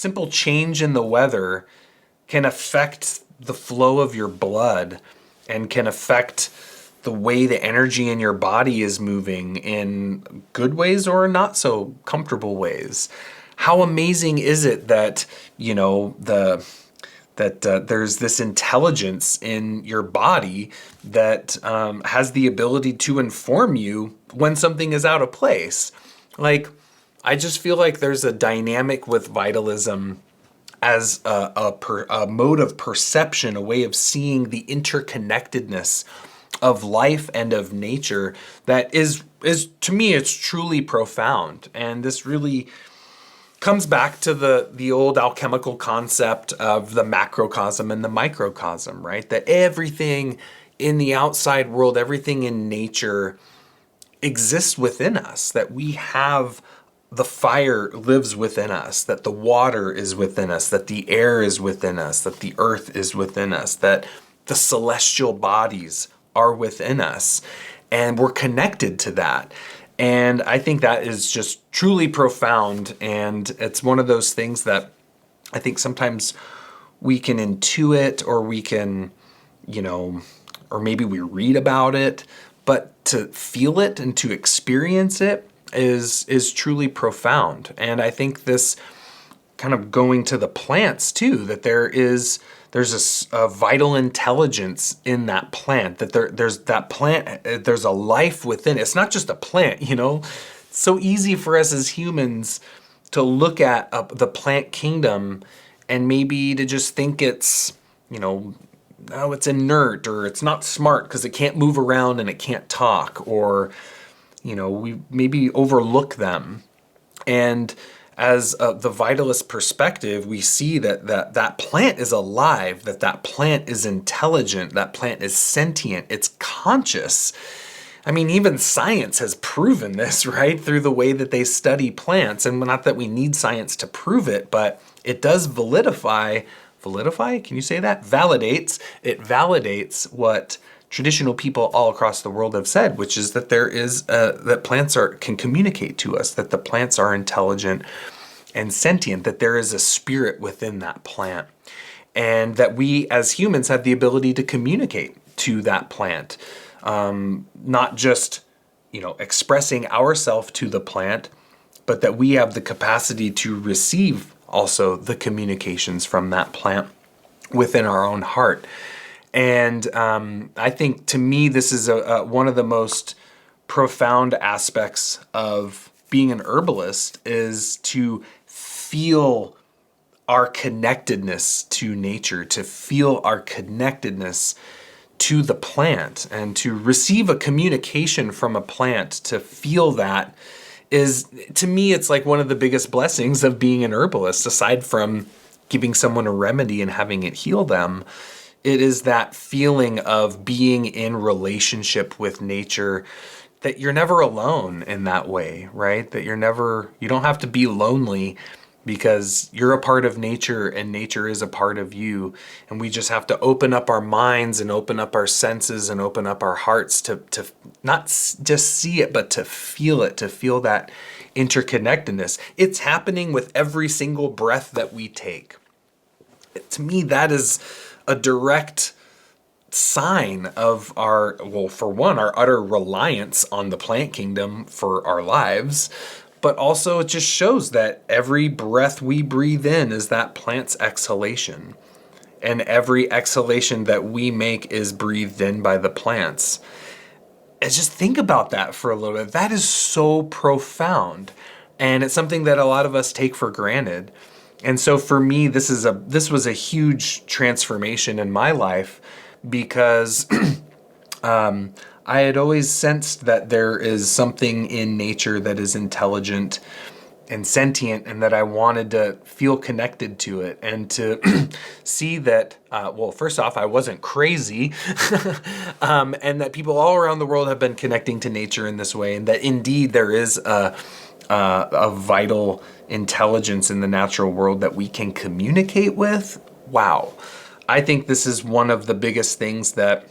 simple change in the weather can affect the flow of your blood and can affect the way the energy in your body is moving in good ways or not so comfortable ways. How amazing is it that, there's this intelligence in your body that has the ability to inform you when something is out of place. Like, I just feel like there's a dynamic with vitalism as a mode of perception, a way of seeing the interconnectedness of life and of nature that is to me, it's truly profound. And this really comes back to the old alchemical concept of the macrocosm and the microcosm, right? That everything in the outside world, everything in nature exists within us, that we have the fire lives within us, that the water is within us, that the air is within us, that the earth is within us, that the celestial bodies are within us, and we're connected to that. And I think that is just truly profound, and it's one of those things that I think sometimes we can intuit, or we can, or maybe we read about it, but to feel it and to experience it is truly profound. And I think this kind of going to the plants too, that there's a vital intelligence in that plant, that there's that plant, there's a life within it. It's not just a plant, It's so easy for us as humans to look at the plant kingdom and maybe to just think it's, oh, it's inert, or it's not smart because it can't move around and it can't talk, or we maybe overlook them. And as the vitalist perspective, we see that plant is alive, that plant is intelligent, that plant is sentient, it's conscious. I mean, even science has proven this, right? Through the way that they study plants. And not that we need science to prove it, but it does validify, can you say that? It validates what traditional people all across the world have said, which is that that plants can communicate to us, that the plants are intelligent and sentient, that there is a spirit within that plant, and that we as humans have the ability to communicate to that plant, not just expressing ourselves to the plant, but that we have the capacity to receive also the communications from that plant within our own heart. And I think, to me, this is one of the most profound aspects of being an herbalist, is to feel our connectedness to nature, to feel our connectedness to the plant, and to receive a communication from a plant, to feel that is, to me, it's like one of the biggest blessings of being an herbalist, aside from giving someone a remedy and having it heal them. It is that feeling of being in relationship with nature, that you're never alone in that way, right? That you don't have to be lonely, because you're a part of nature and nature is a part of you. And we just have to open up our minds and open up our senses and open up our hearts to not just see it, but to feel that interconnectedness. It's happening with every single breath that we take. To me, that is a direct sign of our utter reliance on the plant kingdom for our lives. But also it just shows that every breath we breathe in is that plant's exhalation. And every exhalation that we make is breathed in by the plants. And just think about that for a little bit. That is so profound. And it's something that a lot of us take for granted. And so for me, this was a huge transformation in my life, because I had always sensed that there is something in nature that is intelligent and sentient, and that I wanted to feel connected to it, and to see that, first off, I wasn't crazy, and that people all around the world have been connecting to nature in this way, and that indeed there is a vital intelligence in the natural world that we can communicate with. Wow. I think this is one of the biggest things that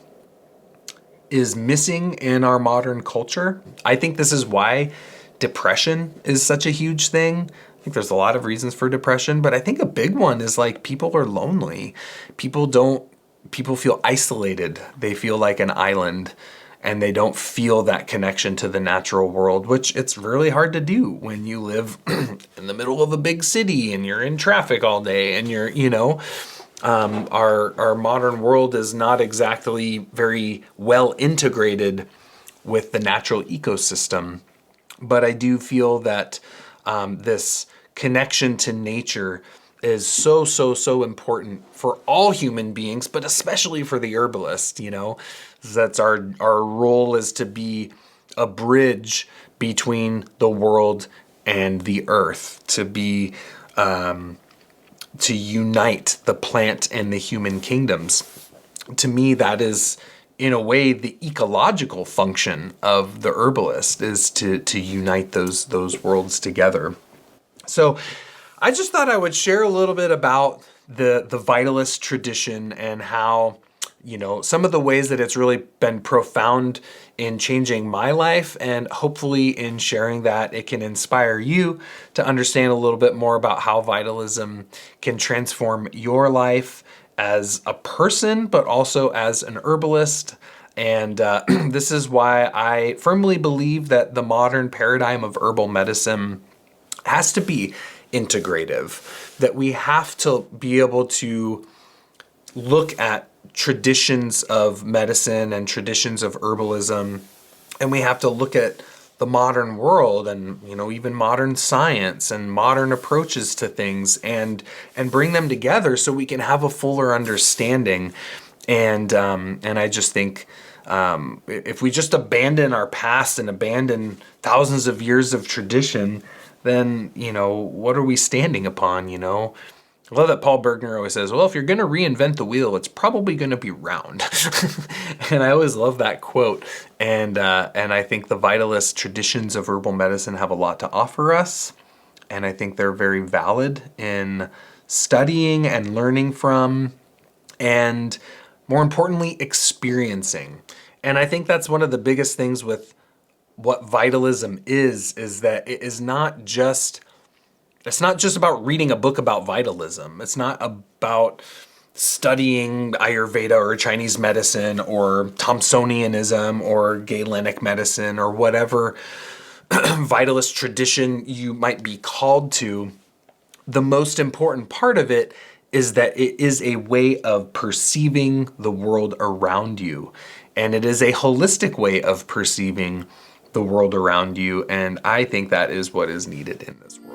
is missing in our modern culture. I think this is why depression is such a huge thing. I think there's a lot of reasons for depression, but I think a big one is like people are lonely. People feel isolated. They feel like an island and they don't feel that connection to the natural world, which it's really hard to do when you live in the middle of a big city and you're in traffic all day and our modern world is not exactly very well integrated with the natural ecosystem. But I do feel that this connection to nature is so important for all human beings, but especially for the herbalist. That's our role is to be a bridge between the world and the earth, to unite the plant and the human kingdoms. To me, that is, in a way, the ecological function of the herbalist is to unite those worlds together. So I just thought I would share a little bit about the vitalist tradition and how, some of the ways that it's really been profound in changing my life, and hopefully in sharing that it can inspire you to understand a little bit more about how vitalism can transform your life as a person, but also as an herbalist. And this is why I firmly believe that the modern paradigm of herbal medicine has to be integrative, that we have to be able to look at traditions of medicine and traditions of herbalism, and we have to look at the modern world and even modern science and modern approaches to things and bring them together so we can have a fuller understanding. And I just think if we just abandon our past and abandon thousands of years of tradition, then what are we standing upon? I love that Paul Bergner always says, well, if you're going to reinvent the wheel, it's probably going to be round. And I always love that quote. And I think the vitalist traditions of herbal medicine have a lot to offer us. And I think they're very valid in studying and learning from, and more importantly, experiencing. And I think that's one of the biggest things with what vitalism is that it's not just about reading a book about vitalism. It's not about studying Ayurveda or Chinese medicine or Thompsonianism or Galenic medicine or whatever vitalist tradition you might be called to. The most important part of it is that it is a way of perceiving the world around you. And it is a holistic way of perceiving the world around you. And I think that is what is needed in this world.